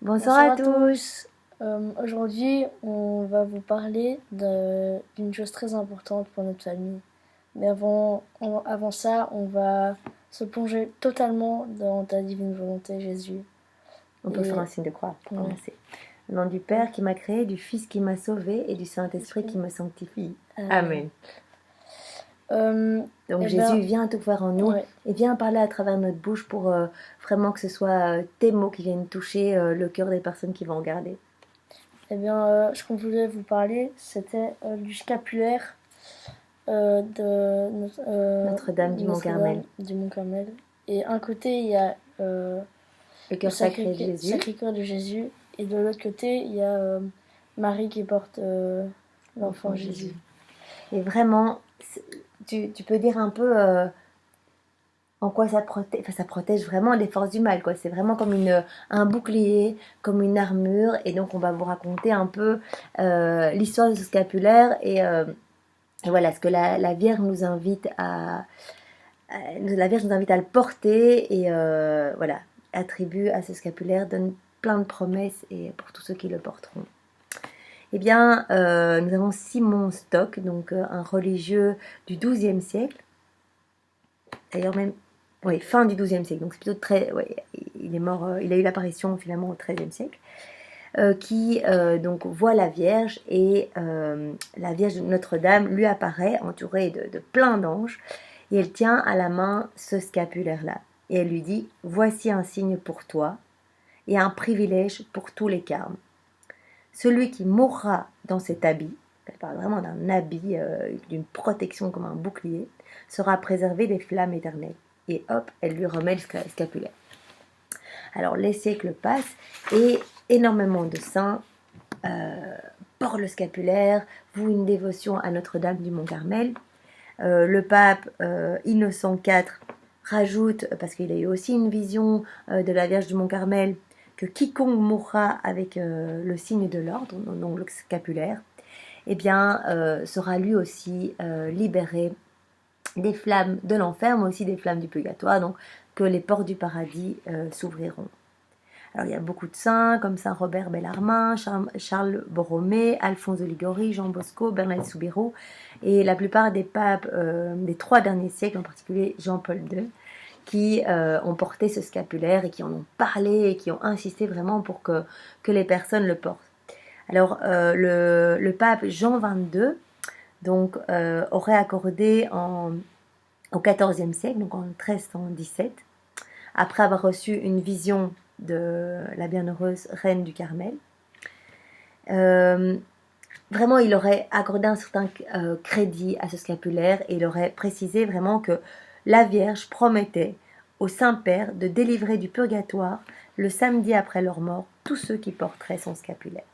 Bonsoir Bonsoir à à tous. tous. Aujourd'hui, on va vous parler d'une chose très importante pour notre famille. Mais avant ça, on va se plonger totalement dans ta divine volonté, Jésus. On peut faire un Et signe de croix pour ouais, commencer. Au nom du Père qui m'a créé, du Fils qui m'a sauvé et du Saint-Esprit qui esprit. me sanctifie. Amen. Amen. Euh, Donc eh Jésus, ben, viens tout faire en nous ouais. et viens parler à travers notre bouche pour vraiment que ce soit tes mots qui viennent toucher le cœur des personnes qui vont regarder. Ce qu'on voulait vous parler, c'était du scapulaire Notre-Dame du Notre-Dame Mont-Carmel, du Mont-Carmel. Et un côté, il y a le le cœur sacré de Jésus. Sacré-Cœur de Jésus. Et de l'autre côté, il y a Marie qui porte l'enfant Enfant Jésus. Jésus. Et vraiment, tu peux dire un peu en quoi ça protège, enfin, ça protège vraiment des forces du mal, quoi. C'est vraiment comme un bouclier, comme une armure. Et donc, on va vous raconter un peu l'histoire de ce scapulaire et voilà ce que la Vierge nous invite la Vierge nous invite à le porter et voilà, attribue à ce scapulaire, donne plein de promesses et pour tous ceux qui le porteront. Eh bien, nous avons Simon Stock, donc un religieux du XIIe siècle. D'ailleurs, même oui, fin du XIIe siècle, donc c'est plutôt très. Ouais, il est mort, il a eu l'apparition finalement au XIIIe siècle, qui donc voit la Vierge et la Vierge de Notre-Dame lui apparaît entourée de plein d'anges et elle tient à la main ce scapulaire-là. Et elle lui dit: Voici un signe pour toi et un privilège pour tous les carmes. Celui qui mourra dans cet habit, elle parle vraiment d'un habit, d'une protection comme un bouclier, sera préservé des flammes éternelles. Et hop, elle lui remet le scapulaire. Alors les siècles passent et énormément de saints portent le scapulaire, vouent une dévotion à Notre-Dame du Mont-Carmel. Le pape Innocent IV rajoute, parce qu'il a eu aussi une vision de la Vierge du Mont-Carmel, que quiconque mourra avec le signe de l'ordre, donc le scapulaire, eh bien, sera lui aussi libéré des flammes de l'enfer, mais aussi des flammes du purgatoire, donc que les portes du paradis s'ouvriront. Alors il y a beaucoup de saints comme Saint Robert Bellarmine, Charles Borromée, Alphonse de Liguori, Jean Bosco, Bernardino Soubirous et la plupart des papes des 3 derniers siècles, en particulier Jean-Paul II, qui ont porté ce scapulaire et qui en ont parlé et qui ont insisté vraiment pour que les personnes le portent. Alors le pape Jean XXII donc, aurait accordé au XIVe siècle, donc en 1317, après avoir reçu une vision de la bienheureuse reine du Carmel. Vraiment, il aurait accordé un certain crédit à ce scapulaire et il aurait précisé vraiment que la Vierge promettait au Saint-Père de délivrer du purgatoire le samedi après leur mort tous ceux qui porteraient son scapulaire.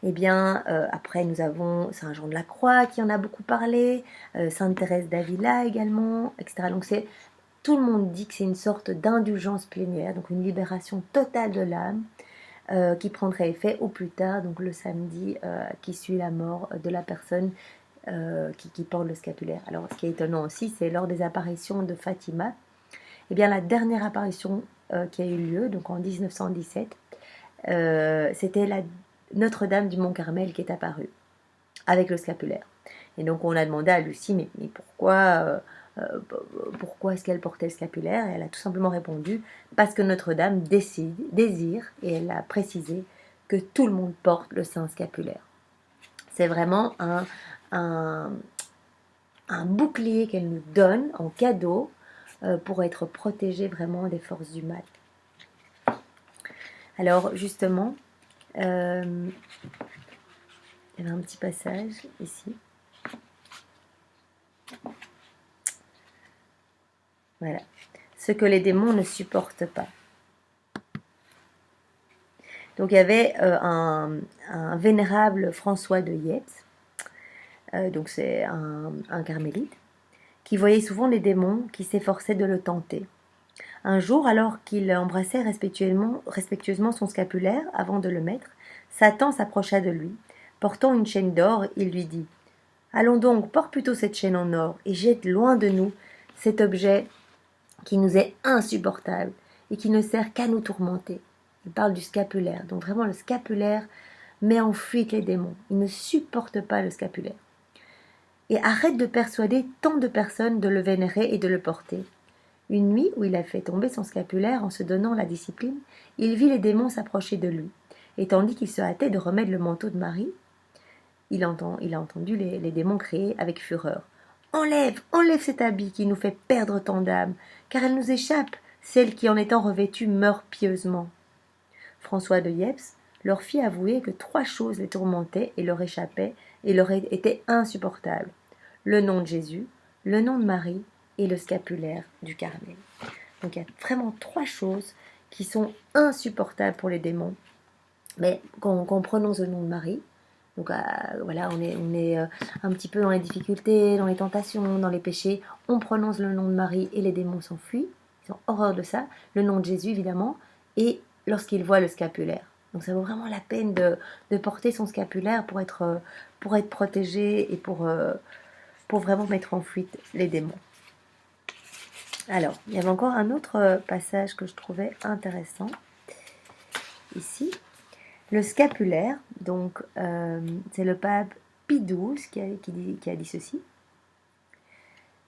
Eh bien, après, nous avons Saint Jean de la Croix qui en a beaucoup parlé, Sainte Thérèse d'Avila également, etc. Donc, tout le monde dit que c'est une sorte d'indulgence plénière, donc une libération totale de l'âme qui prendrait effet au plus tard, donc le samedi qui suit la mort de la personne qui porte le scapulaire. Alors, ce qui est étonnant aussi, c'est lors des apparitions de Fatima, eh bien, la dernière apparition qui a eu lieu, donc en 1917, c'était Notre-Dame du Mont-Carmel qui est apparue avec le scapulaire. Et donc on a demandé à Lucie, mais pourquoi est-ce qu'elle portait le scapulaire? Et elle a tout simplement répondu, parce que Notre-Dame désire, et elle a précisé, que tout le monde porte le saint scapulaire. C'est vraiment un, un bouclier qu'elle nous donne en cadeau pour être protégé vraiment des forces du mal. Alors justement, il y avait un petit passage ici. Voilà. Ce que les démons ne supportent pas. Donc il y avait un vénérable François de Yetz, donc c'est un carmélite, qui voyait souvent les démons qui s'efforçaient de le tenter. Un jour, alors qu'il embrassait respectueusement son scapulaire avant de le mettre, Satan s'approcha de lui. Portant une chaîne d'or, il lui dit: Allons donc, porte plutôt cette chaîne en or et jette loin de nous cet objet qui nous est insupportable et qui ne sert qu'à nous tourmenter. Il parle du scapulaire. Donc vraiment, le scapulaire met en fuite les démons. Il ne supporte pas le scapulaire. Et arrête de persuader tant de personnes de le vénérer et de le porter. Une nuit où il a fait tomber son scapulaire en se donnant la discipline, il vit les démons s'approcher de lui. Et tandis qu'il se hâtait de remettre le manteau de Marie, il a entendu les démons crier avec fureur. Enlève, enlève cet habit qui nous fait perdre tant d'âmes, car elle nous échappe, celle qui en étant revêtue meurt pieusement. François de Yeps leur fit avouer que 3 choses les tourmentaient et leur échappaient et leur étaient insupportables. Le nom de Jésus, le nom de Marie et le scapulaire du Carmel. Donc il y a vraiment 3 choses qui sont insupportables pour les démons. Mais quand on prononce le nom de Marie, donc voilà, on est un petit peu dans les difficultés, dans les tentations, dans les péchés, on prononce le nom de Marie et les démons s'enfuient, ils ont horreur de ça, le nom de Jésus évidemment, et lorsqu'ils voient le scapulaire. Donc ça vaut vraiment la peine de porter son scapulaire pour être protégé et pour vraiment mettre en fuite les démons. Alors, il y avait encore un autre passage que je trouvais intéressant ici. Le scapulaire, donc c'est le pape Pie XII qui a dit ceci.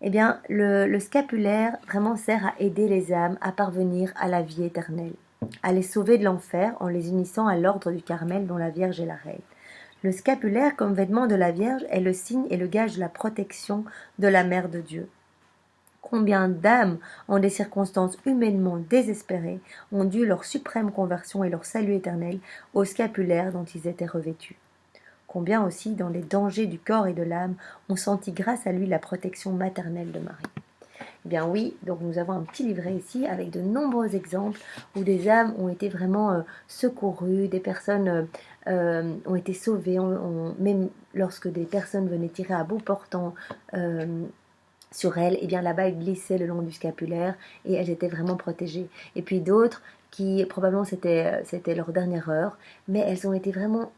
Eh bien, le scapulaire vraiment sert à aider les âmes à parvenir à la vie éternelle, à les sauver de l'enfer en les unissant à l'ordre du Carmel dont la Vierge est la reine. Le scapulaire, comme vêtement de la Vierge, est le signe et le gage de la protection de la Mère de Dieu. Combien d'âmes, en des circonstances humainement désespérées, ont dû leur suprême conversion et leur salut éternel au scapulaire dont ils étaient revêtus. Combien aussi, dans les dangers du corps et de l'âme, ont senti grâce à lui la protection maternelle de Marie. Eh bien oui, donc nous avons un petit livret ici avec de nombreux exemples où des âmes ont été vraiment secourues, des personnes ont été sauvées, même lorsque des personnes venaient tirer à bout portant sur elles, et bien là-bas elles glissaient le long du scapulaire et elles étaient vraiment protégées. Et puis d'autres qui probablement c'était leur dernière heure, mais elles ont été vraiment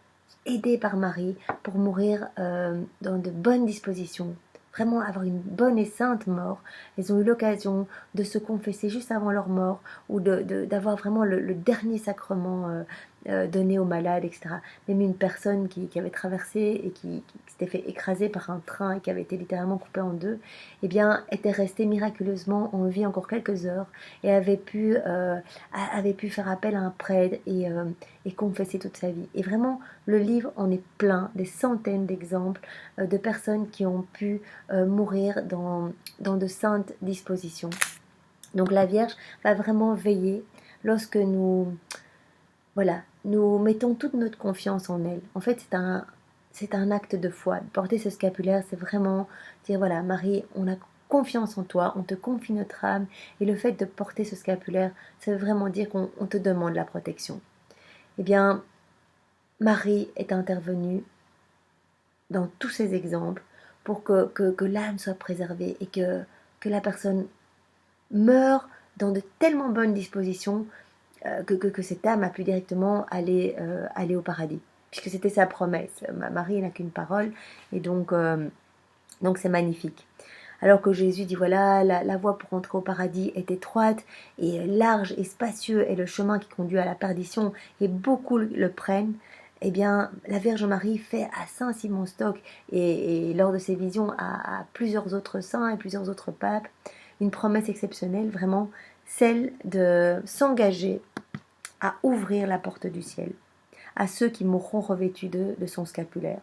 aidées par Marie pour mourir dans de bonnes dispositions, vraiment avoir une bonne et sainte mort. Elles ont eu l'occasion de se confesser juste avant leur mort ou d'avoir vraiment le dernier sacrement donné aux malades, etc. Même une personne qui avait traversé et qui s'était fait écraser par un train et qui avait été littéralement coupée en deux, eh bien, était restée miraculeusement en vie encore quelques heures et avait pu faire appel à un prêtre et confesser toute sa vie. Et vraiment, le livre en est plein, des centaines d'exemples de personnes qui ont pu mourir dans de saintes dispositions. Donc la Vierge va vraiment veiller lorsque nous mettons toute notre confiance en elle. En fait, c'est un acte de foi. Porter ce scapulaire, c'est vraiment dire, voilà, Marie, on a confiance en toi, on te confie notre âme, et le fait de porter ce scapulaire, ça veut vraiment dire qu'on te demande la protection. Eh bien, Marie est intervenue dans tous ces exemples pour que l'âme soit préservée et que la personne meure dans de tellement bonnes dispositions que cette âme a pu directement aller au paradis, puisque c'était sa promesse. Marie n'a qu'une parole, et donc c'est magnifique. Alors que Jésus dit, voilà, la voie pour entrer au paradis est étroite et large et spacieux est le chemin qui conduit à la perdition, et beaucoup le prennent. Eh bien, la Vierge Marie fait à Saint Simon Stock et lors de ses visions à plusieurs autres saints et plusieurs autres papes, une promesse exceptionnelle, vraiment, celle de s'engager à ouvrir la porte du ciel à ceux qui mourront revêtus de son scapulaire.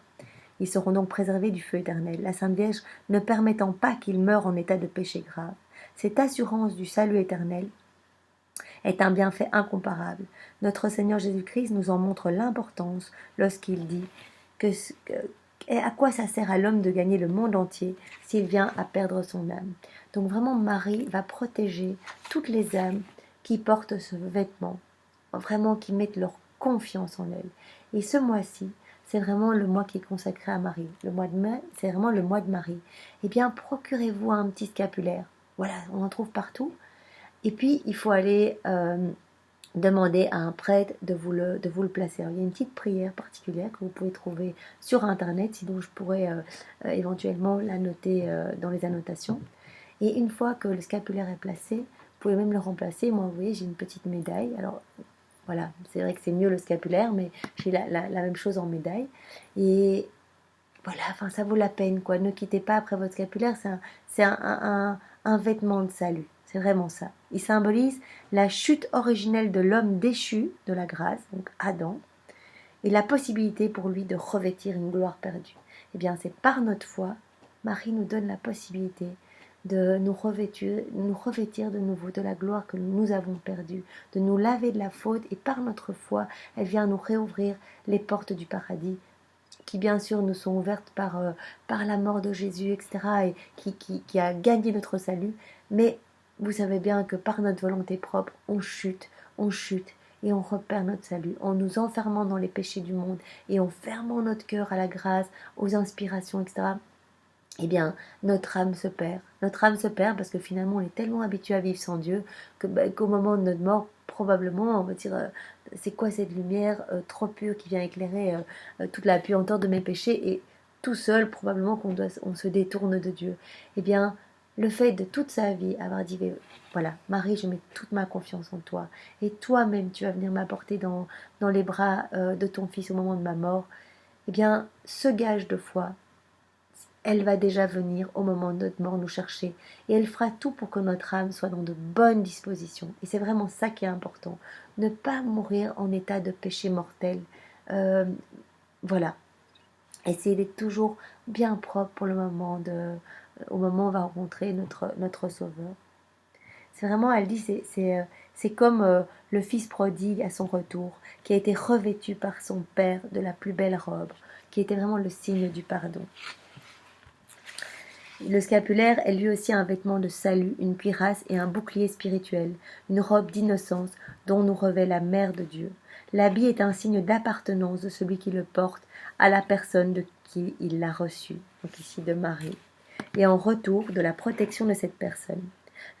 Ils seront donc préservés du feu éternel, la Sainte Vierge ne permettant pas qu'ils meurent en état de péché grave. Cette assurance du salut éternel est un bienfait incomparable. Notre Seigneur Jésus-Christ nous en montre l'importance lorsqu'il dit à quoi ça sert à l'homme de gagner le monde entier s'il vient à perdre son âme. Donc vraiment, Marie va protéger toutes les âmes qui portent ce vêtement, vraiment qui mettent leur confiance en elle. Et ce mois-ci, c'est vraiment le mois qui est consacré à Marie. Le mois de mai, c'est vraiment le mois de Marie. Eh bien, procurez-vous un petit scapulaire. Voilà, on en trouve partout. Et puis, il faut aller demander à un prêtre de vous le placer. Alors, il y a une petite prière particulière que vous pouvez trouver sur Internet, sinon je pourrais éventuellement la noter dans les annotations. Et une fois que le scapulaire est placé, vous pouvez même le remplacer. Moi, vous voyez, j'ai une petite médaille. Alors, Voilà, c'est vrai que c'est mieux le scapulaire, mais j'ai la même chose en médaille. Et voilà, enfin, ça vaut la peine, quoi. Ne quittez pas après votre scapulaire, c'est un vêtement de salut. C'est vraiment ça. Il symbolise la chute originelle de l'homme déchu de la grâce, donc Adam, et la possibilité pour lui de revêtir une gloire perdue. Eh bien, c'est par notre foi, Marie nous donne la possibilité de nous revêtir de nouveau de la gloire que nous avons perdue, de nous laver de la faute, et par notre foi, elle vient nous réouvrir les portes du paradis, qui bien sûr nous sont ouvertes par la mort de Jésus, etc., et qui a gagné notre salut. Mais vous savez bien que par notre volonté propre, on chute, et on repère notre salut, en nous enfermant dans les péchés du monde, et en fermant notre cœur à la grâce, aux inspirations, etc. Eh bien, notre âme se perd. Notre âme se perd parce que finalement, on est tellement habitué à vivre sans Dieu qu'au moment de notre mort, probablement, on va dire, c'est quoi cette lumière trop pure qui vient éclairer toute la puanteur de mes péchés, et tout seul, probablement on se détourne de Dieu. Eh bien, le fait de toute sa vie avoir dit, voilà, Marie, je mets toute ma confiance en toi, et toi-même, tu vas venir m'apporter dans les bras de ton Fils au moment de ma mort, eh bien, ce gage de foi, elle va déjà venir au moment de notre mort nous chercher, et elle fera tout pour que notre âme soit dans de bonnes dispositions. Et c'est vraiment ça qui est important, ne pas mourir en état de péché mortel. Voilà, essayer d'être toujours bien propre pour le moment au moment où on va rencontrer notre Sauveur. C'est vraiment, elle dit, c'est comme le fils prodigue à son retour, qui a été revêtu par son père de la plus belle robe, qui était vraiment le signe du pardon. Le scapulaire est lui aussi un vêtement de salut, une cuirasse et un bouclier spirituel, une robe d'innocence dont nous revêt la mère de Dieu. L'habit est un signe d'appartenance de celui qui le porte à la personne de qui il l'a reçu, donc ici de Marie, et en retour de la protection de cette personne.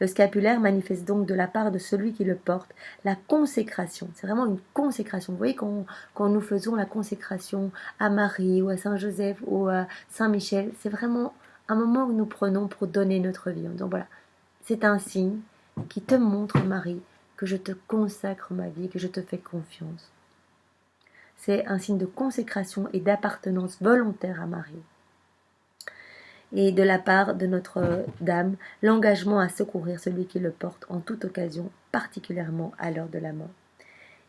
Le scapulaire manifeste donc de la part de celui qui le porte la consécration. C'est vraiment une consécration. Vous voyez, quand nous faisons la consécration à Marie ou à Saint Joseph ou à Saint Michel, c'est vraiment un moment que nous prenons pour donner notre vie. Donc voilà, c'est un signe qui te montre, Marie, que je te consacre ma vie, que je te fais confiance. C'est un signe de consécration et d'appartenance volontaire à Marie. Et de la part de notre Dame, l'engagement à secourir celui qui le porte en toute occasion, particulièrement à l'heure de la mort.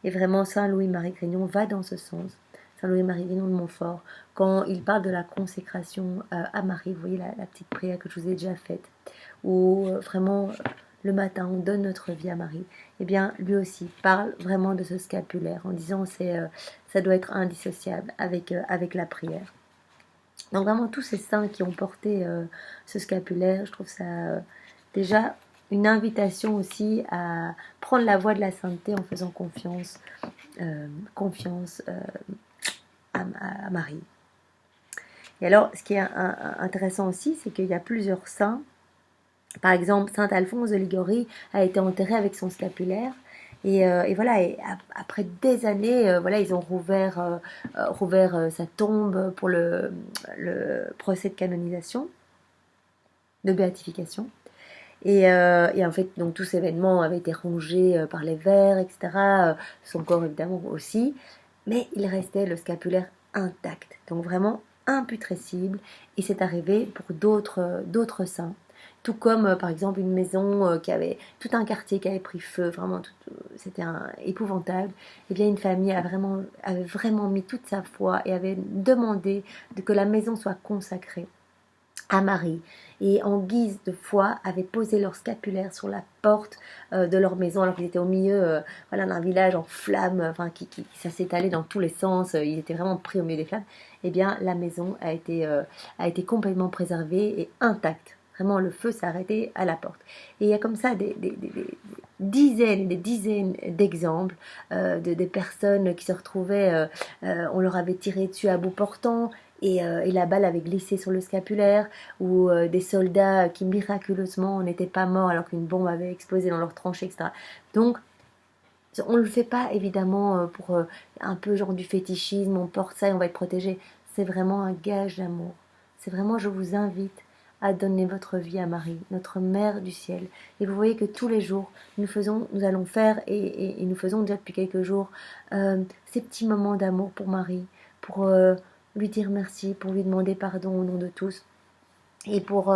Et vraiment, Saint Louis-Marie Grignon va dans ce sens. Saint Louis-Marie Grignon de Montfort, quand il parle de la consécration à Marie, vous voyez la petite prière que je vous ai déjà faite, où vraiment le matin on donne notre vie à Marie, eh bien lui aussi parle vraiment de ce scapulaire en disant ça doit être indissociable avec la prière. Donc vraiment tous ces saints qui ont porté ce scapulaire, je trouve ça déjà une invitation aussi à prendre la voie de la sainteté en faisant confiance à Marie. Et alors, ce qui est intéressant aussi, c'est qu'il y a plusieurs saints. Par exemple, saint Alphonse de Liguori a été enterré avec son scapulaire. Et voilà, et après des années, voilà, ils ont rouvert sa tombe pour le procès de canonisation, de béatification. Et en fait, donc tout cet événement avait été rongé par les vers, etc. Son corps évidemment aussi, mais il restait le scapulaire intact, donc vraiment imputrescible. Et c'est arrivé pour d'autres saints. Tout comme par exemple une maison qui avait tout un quartier qui avait pris feu, vraiment c'était épouvantable. Et bien une famille avait vraiment mis toute sa foi et avait demandé que la maison soit consacrée à Marie, et en guise de foi avaient posé leur scapulaire sur la porte de leur maison alors qu'ils étaient au milieu voilà, d'un village en flammes, enfin ça s'étalait dans tous les sens, ils étaient vraiment pris au milieu des flammes. Eh bien la maison a été complètement préservée et intacte. Vraiment, le feu s'est arrêté à la porte. Et il y a comme ça des dizaines et des dizaines d'exemples des personnes qui se retrouvaient, on leur avait tiré dessus à bout portant, et la balle avait glissé sur le scapulaire, ou des soldats qui miraculeusement n'étaient pas morts alors qu'une bombe avait explosé dans leur tranchée, etc. Donc, on ne le fait pas évidemment pour un peu genre du fétichisme, on porte ça et on va être protégé. C'est vraiment un gage d'amour. C'est vraiment, je vous invite à donner votre vie à Marie, notre Mère du ciel. Et vous voyez que tous les jours, nous allons faire, et nous faisons déjà depuis quelques jours, ces petits moments d'amour pour Marie, pour lui dire merci, pour lui demander pardon au nom de tous, et pour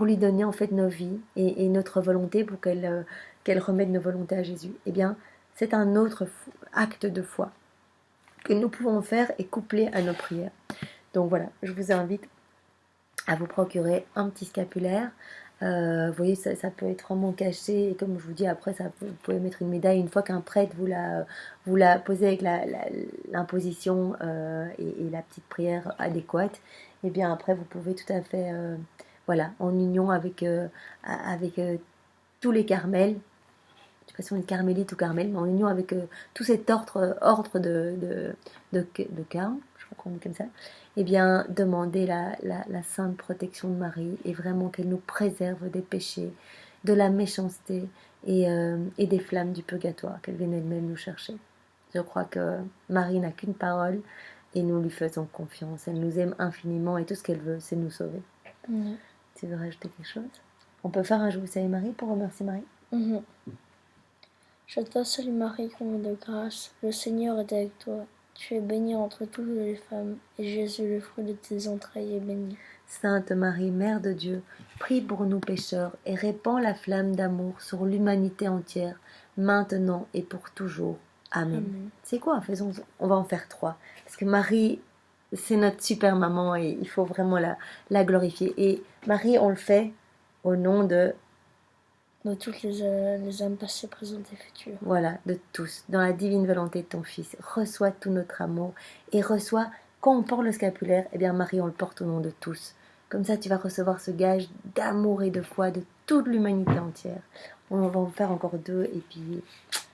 lui donner en fait nos vies et notre volonté pour qu'elle remette nos volontés à Jésus. Eh bien, c'est un autre acte de foi que nous pouvons faire et coupler à nos prières. Donc voilà, je vous invite à vous procurer un petit scapulaire. Vous voyez, ça peut être vraiment caché, et comme je vous dis, après, vous pouvez mettre une médaille une fois qu'un prêtre vous l'a posé avec l'imposition et la petite prière adéquate. Et bien après, vous pouvez tout à fait, voilà, en union avec tous les carmels, je ne sais pas si on est carmélite ou carmel, mais en union avec tout cet ordre de carmes, je crois qu'on dit comme ça, eh bien, demander la sainte protection de Marie et vraiment qu'elle nous préserve des péchés, de la méchanceté et des flammes du purgatoire, qu'elle vienne elle-même nous chercher. Je crois que Marie n'a qu'une parole et nous lui faisons confiance. Elle nous aime infiniment et tout ce qu'elle veut, c'est nous sauver. Mhm. Tu veux rajouter quelque chose? On peut faire un Je vous salue Marie pour remercier Marie. Mhm. Je te salue Marie, comblée de grâce, le Seigneur est avec toi. Tu es bénie entre toutes les femmes, et Jésus, le fruit de tes entrailles, est béni. Sainte Marie, Mère de Dieu, prie pour nous pécheurs et répands la flamme d'amour sur l'humanité entière, maintenant et pour toujours. Amen. Amen. C'est quoi? On va en faire 3. Parce que Marie, c'est notre super maman et il faut vraiment la glorifier. Et Marie, on le fait au nom de toutes les âmes passées, présentes et futures. Voilà, de tous, dans la divine volonté de ton Fils. Reçois tout notre amour et reçois, quand on porte le scapulaire, eh bien Marie, on le porte au nom de tous. Comme ça, tu vas recevoir ce gage d'amour et de foi de toute l'humanité entière. On va en faire encore 2 et puis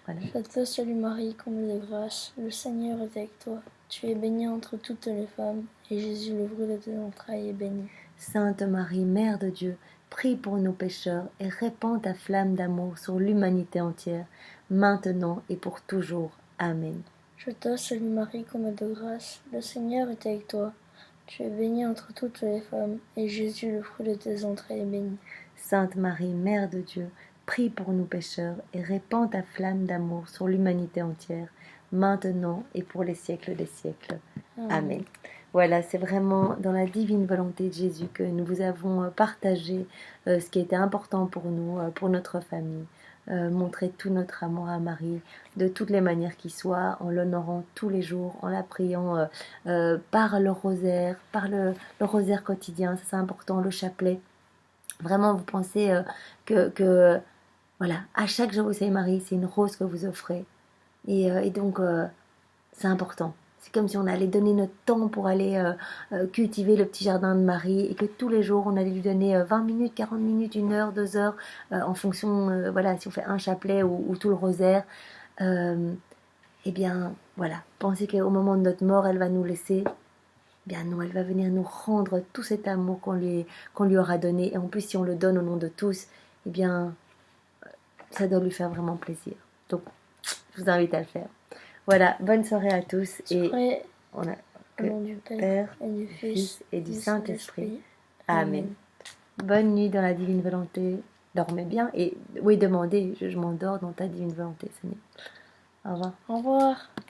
voilà. Je te salue Marie, comblée de grâce, le Seigneur est avec toi. Tu es bénie entre toutes les femmes, et Jésus, le fruit de tes entrailles, est béni. Sainte Marie, Mère de Dieu, prie pour nous pécheurs et répands ta flamme d'amour sur l'humanité entière, maintenant et pour toujours. Amen. Je te salue Marie, comblée de grâce, le Seigneur est avec toi. Tu es bénie entre toutes les femmes, et Jésus, le fruit de tes entrailles, est béni. Sainte Marie, Mère de Dieu, prie pour nous pécheurs et répands ta flamme d'amour sur l'humanité entière, maintenant et pour les siècles des siècles. Amen. Voilà, c'est vraiment dans la divine volonté de Jésus que nous vous avons partagé ce qui était important pour nous, pour notre famille. Montrer tout notre amour à Marie de toutes les manières qui soient, en l'honorant tous les jours, en la priant par le rosaire, par le rosaire quotidien, ça c'est important, le chapelet. Vraiment, vous pensez que voilà, à chaque jour vous savez Marie, c'est une rose que vous offrez. Et donc, c'est important. C'est comme si on allait donner notre temps pour aller cultiver le petit jardin de Marie et que tous les jours, on allait lui donner 20 minutes, 40 minutes, 1 heure, 2 heures, en fonction, voilà, si on fait un chapelet ou tout le rosaire. Eh bien, voilà, pensez qu'au moment de notre mort, elle va nous laisser. Bien non, elle va venir nous rendre tout cet amour qu'on lui aura donné. Et en plus, si on le donne au nom de tous, eh bien, ça doit lui faire vraiment plaisir. Donc, je vous invite à le faire. Voilà, bonne soirée à tous. Et on a au nom du Père et du Fils et du Saint-Esprit. Amen. Amen. Bonne nuit dans la divine volonté. Dormez bien. Et oui, demandez, je m'endors dans ta divine volonté, Seigneur. Au revoir. Au revoir.